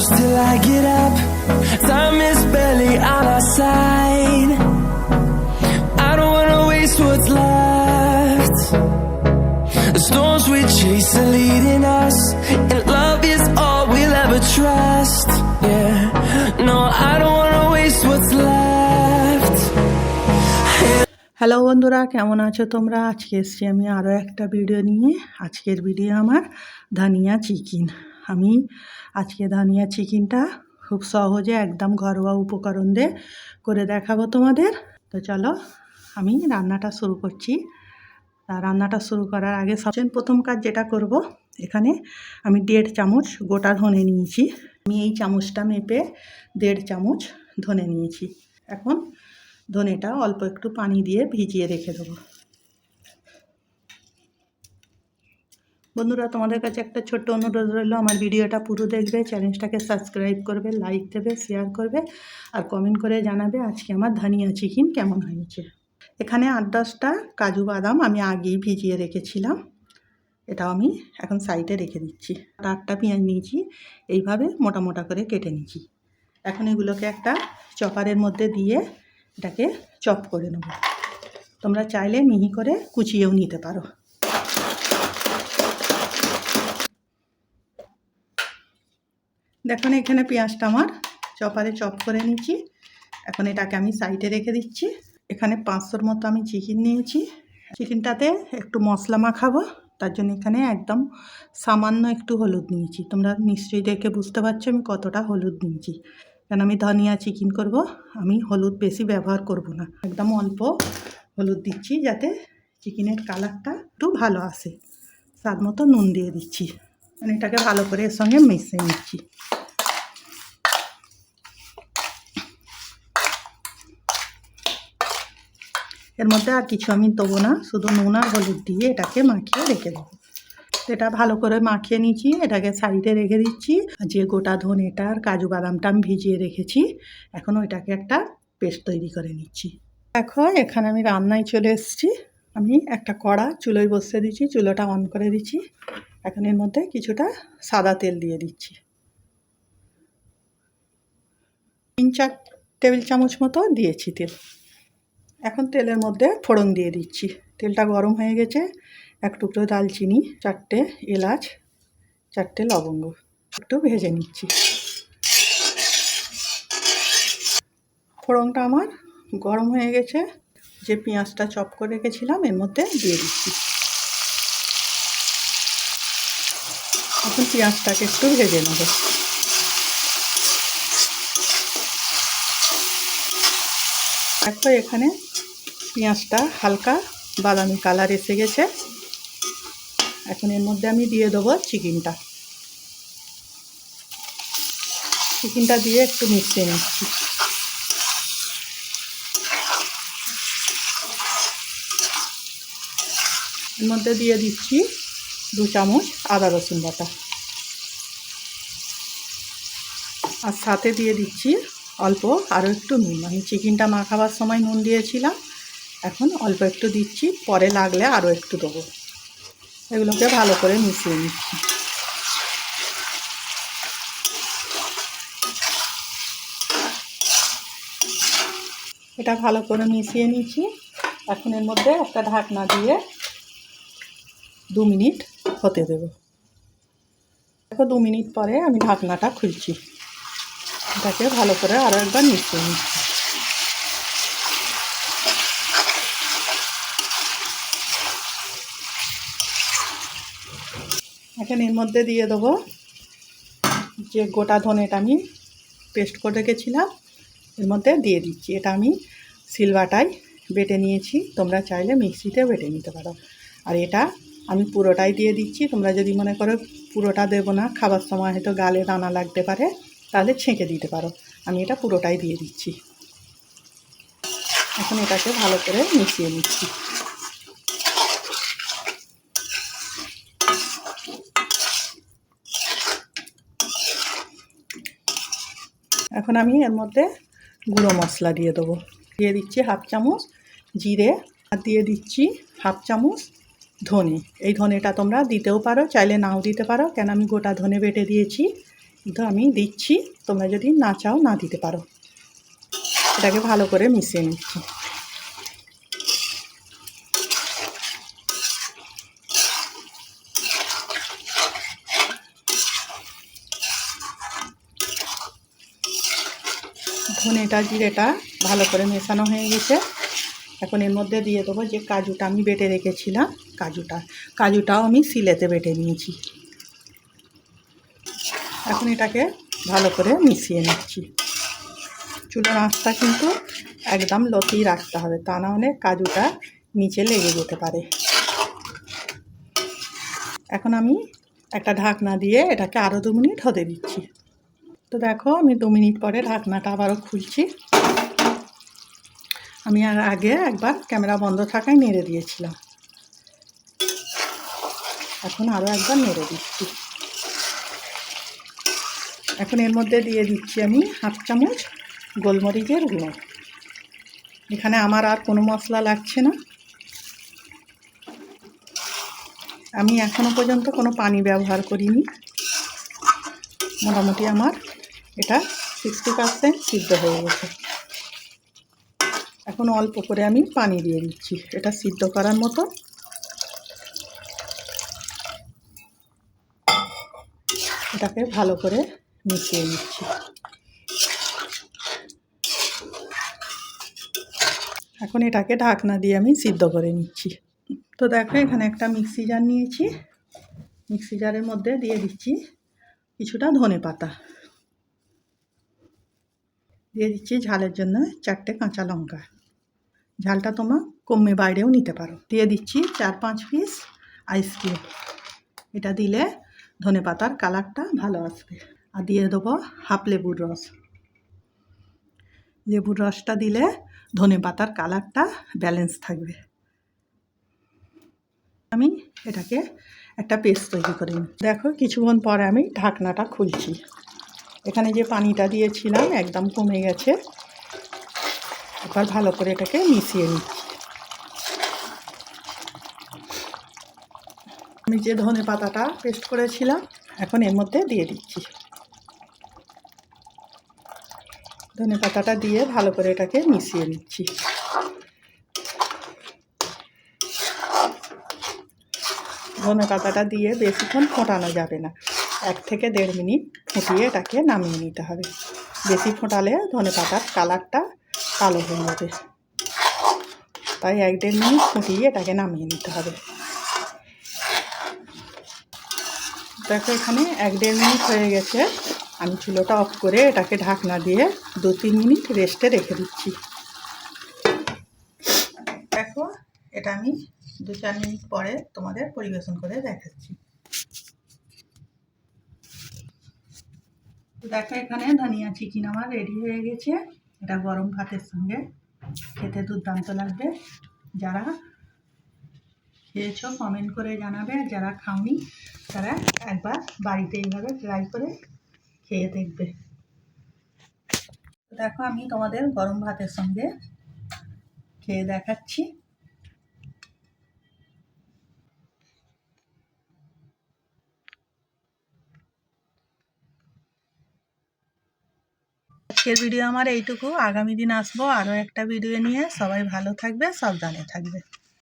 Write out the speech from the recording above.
close till I get up. Time is barely on our side. I don't wanna waste what's left. The storms we chase are leading us, and love is all we'll ever trust. Yeah, no, I don't wanna waste what's left. Hello বন্ধুরা, কেমন আছো তোমরা? আজকে এসেছি আমি আরও একটা video নিয়ে। আজকের ভিডিও আমার ধনিয়া চিকেন। আমি আজকে ধনিয়া চিকেনটা খুব সহজে একদম ঘরোয়া উপকরণ দিয়ে করে দেখাবো তোমাদের। তো চলো আমি রান্নাটা শুরু করছি। রান্নাটা শুরু করার আগে সবচেয়ে প্রথম কাজ যেটা করব, এখানে আমি 1.5 চামচ গোটা ধনে নিয়েছি। আমি এই চামচটা মেপে 1.5 চামচ ধনে নিয়েছি। এখন ধনেটা অল্প একটু পানি দিয়ে ভিজিয়ে রেখে দেবো। বন্ধুরা, তোমাদের কাছে একটা ছোট্ট অনুরোধ রইল, আমার ভিডিওটা পুরো দেখবে, চ্যানেলটাকে সাবস্ক্রাইব করবে, লাইক দেবে, শেয়ার করবে আর কমেন্ট করে জানাবে আজকে আমার ধনিয়া চিকেন কেমন হয়েছে। এখানে 8-10টা কাজু বাদাম আমি আগেই ভিজিয়ে রেখেছিলাম, এটাও আমি এখন সাইডে রেখে দিচ্ছি। 8টা পেঁয়াজ নিয়েছি, এইভাবে মোটা মোটা করে কেটে নিয়েছি। এখন এগুলোকে একটা চপারের মধ্যে দিয়ে এটাকে চপ করে নেব। তোমরা চাইলে মিহি করে কুচিয়েও নিতে পারো। দেখুন এখানে পেঁয়াজটা আমার চপারে চপ করে নিচ্ছি। এখন এটাকে আমি সাইডে রেখে দিচ্ছি। এখানে 500-র মতো আমি চিকেন নিয়েছি। চিকেনটাতে একটু মশলা মাখাবো, তার জন্য এখানে একদম সামান্য একটু হলুদ নিয়েছি। তোমরা নিশ্চয়ই দেখে বুঝতে পারছো আমি কতটা হলুদ নিয়েছি, কারণ আমি ধনিয়া চিকেন করব, আমি হলুদ বেশি ব্যবহার করব না, একদম অল্প হলুদ দিচ্ছি যাতে চিকেনের কালারটা একটু ভালো আসে। স্বাদ মতো নুন দিয়ে দিচ্ছি। মানে এটাকে ভালো করে এর সঙ্গে মিশিয়ে নিচ্ছি। এর মধ্যে আর কিছু আমি দেবো না, শুধু নুন আর হলুদ দিয়ে এটাকে মাখিয়ে রেখে দেবো। এটা ভালো করে মাখিয়ে নিচ্ছি, এটাকে সাইডে রেখে দিচ্ছি। যে গোটা ধনেটা আর কাজু বাদামটা আমি ভিজিয়ে রেখেছি, এখন ওইটাকে একটা পেস্ট তৈরি করে নিচ্ছি। দেখো এখানে আমি রান্নায় চলে এসেছি। আমি একটা কড়া চুলোয় বসিয়ে দিচ্ছি, চুলোটা অন করে দিচ্ছি। এখন এর মধ্যে কিছুটা সাদা তেল দিয়ে দিচ্ছি। 3-4 টেবিল চামচ মতো দিয়েছি তেল। এখন তেলের মধ্যে ফোড়ন দিয়ে দিচ্ছি। তেলটা গরম হয়ে গেছে। 1 টুকরো দালচিনি, 4টে এলাচ, 4টে লবঙ্গ একটু ভেজে নিচ্ছি। ফোড়নটা আমার গরম হয়ে গেছে। যে পেঁয়াজটা চপ করে রেখেছিলাম এর মধ্যে দিয়ে দিচ্ছি। এখন পেঁয়াজটাকে একটু ভেজে নেব। দেখো এখানে পেঁয়াজটা হালকা বাদামি কালার এসে গেছে। এখন এর মধ্যে আমি দিয়ে দেবো চিকেনটা। চিকেনটা দিয়ে একটু মিশিয়ে নিচ্ছি। এর মধ্যে দিয়ে দিচ্ছি 2 চামচ আদা রসুন বাটা, আর সাথে দিয়ে দিচ্ছি অল্প আরও একটু নুন। আমি চিকেনটা মাখাবার সময় নুন দিয়েছিলাম, এখন অল্প একটু দিচ্ছি, পরে লাগলে আরও একটু দেবো। এগুলোকে ভালো করে মিশিয়ে নিচ্ছি। এটা ভালো করে মিশিয়ে নিচ্ছি। এখন এর মধ্যে একটা ঢাকনা দিয়ে 2 মিনিট হতে দেব। দেখো 2 মিনিট পরে আমি ঢাকনাটা খুলছি। এটাকে ভালো করে আরও একবার মিশিয়ে নিচ্ছি। এখন এর মধ্যে দিয়ে দেবো যে গোটা ধনেটা আমি পেস্ট করে রেখেছিলাম, এর মধ্যে দিয়ে দিচ্ছি। এটা আমি শিলবাটায় বেটে নিয়েছি, তোমরা চাইলে মিক্সিতে বেটে নিতে পারো। আর এটা আমি পুরোটাই দিয়ে দিচ্ছি। তোমরা যদি মনে করো পুরোটা দেবো না, খাবার সময় হয়তো গালে দানা লাগতে পারে, তাহলে ছেঁকে দিতে পারো। আমি এটা পুরোটাই দিয়ে দিচ্ছি। এখন এটাকে ভালো করে মিশিয়ে নিচ্ছি। এখন আমি এর মধ্যে গুঁড়ো মশলা দিয়ে দেবো। দিয়ে দিচ্ছি 1/2 চামচ জিরে, আর দিয়ে দিচ্ছি 1/2 চামচ ধনে। এই ধনেটা তোমরা দিতেও পারো, চাইলে নাও দিতে পারো, কেন আমি গোটা ধনে বেটে দিয়েছি। কিন্তু আমি দিচ্ছি, তোমরা যদি না চাও না দিতে পারো। এটাকে ভালো করে মিশিয়ে নিচ্ছি। ধনেটা জিরেটা ভালো করে মেশানো হয়ে গেছে। এখন এর মধ্যে দিয়ে দেবো যে কাজুটা আমি বেটে রেখেছিলাম, কাজুটাও আমি শিলেতে বেটে নিয়েছি। এখন এটাকে ভালো করে মিশিয়ে নিচ্ছি। চুলার আঁচটা কিন্তু একদম লোতেই রাখতে হবে, তা না হলে কাজুটা নিচে লেগে যেতে পারে। এখন আমি একটা ঢাকনা দিয়ে এটাকে আরও 2 মিনিট হতে দিচ্ছি। তো দেখো আমি 2 মিনিট পরে ঢাকনাটা আবারও খুলছি। আমি আগে একবার ক্যামেরা বন্ধ থাকায় নেড়ে দিয়েছিলাম, এখন আরও একবার নেড়ে দিচ্ছি। এখন এর মধ্যে দিয়ে দিচ্ছি আমি 1/2 চামচ গোলমরিচের গুঁড়ো। এখানে আমার আর কোনো মশলা লাগছে না। আমি এখনও পর্যন্ত কোনো পানি ব্যবহার করিনি। মোটামুটি আমার এটা 60% সিদ্ধ হয়ে গেছে। এখন অল্প করে আমি পানি দিয়ে দিচ্ছি এটা সিদ্ধ করার মতো। এটাকে ভালো করে মিশিয়ে নিচ্ছি। এখন এটাকে ঢাকনা দিয়ে আমি সিদ্ধ করে নিচ্ছি। তো দেখো এখানে একটা মিক্সি জার নিয়েছি। মিক্সি জারের মধ্যে দিয়ে দিচ্ছি কিছুটা ধনেপাতা, দিয়ে দিচ্ছি ঝালের জন্য 4টে কাঁচা লঙ্কা। ঝালটা তোমরা কমে বাইরেও নিতে পারো। দিয়ে দিচ্ছি 4-5 পিস আইসক্রিম। এটা দিলে ধনেপাতার কালারটা ভালো আসবে। আর দিয়ে দেবো হাফ লেবুর রস। লেবুর রসটা দিলে ধনেপাতার কালারটা ব্যালেন্স থাকবে। আমি এটাকে একটা পেস্ট তৈরি করে নিই। দেখো কিছুক্ষণ পরে আমি ঢাকনাটা খুলছি। এখানে যে পানিটা দিয়েছিলাম একদম কমে গেছে। এবার ভালো করে এটাকে মিশিয়ে নিচ্ছি। আমি যে ধনেপাতাটা পেস্ট করেছিলাম এখন এর মধ্যে দিয়ে দিচ্ছি। ধনেপাতাটা দিয়ে ভালো করে এটাকে মিশিয়ে নিচ্ছি। ধনেপাতাটা দিয়ে বেশিক্ষণ ফোটানো যাবে না, 1 থেকে 1.5 মিনিট ফুটিয়ে এটাকে নামিয়ে নিতে হবে। বেশি ফোটালে ধনেপাতার কালারটা কালো হয়ে যাবে, তাই 1-1.5 মিনিট ফুটিয়ে এটাকে নামিয়ে নিতে হবে। দেখো এখানে 1-1.5 মিনিট হয়ে গেছে। আমি চুলোটা অফ করে এটাকে ঢাকনা দিয়ে 2-3 মিনিট রেস্টে রেখে দিচ্ছি। দেখো এটা আমি 2-4 মিনিট পরে তোমাদের পরিবেশন করে দেখাচ্ছি। দেখো এখানে ধনিয়া চিকেন আমার রেডি হয়ে গেছে। এটা গরম ভাতের সঙ্গে খেতে দুর্দান্ত লাগবে। যারা খেয়েছো কমেন্ট করে জানাবে, যারা খাওনি তারা একবার বাড়িতে এইভাবে ট্রাই করে খেয়ে দেখবে। দেখো আমি তোমাদের গরম ভাতের সঙ্গে খেয়ে দেখাচ্ছি। আজকের ভিডিও আমার এইটুকু। আগামী দিন আসবো আরও একটা ভিডিও নিয়ে। সবাই ভালো থাকবে, সাবধানে থাকবে।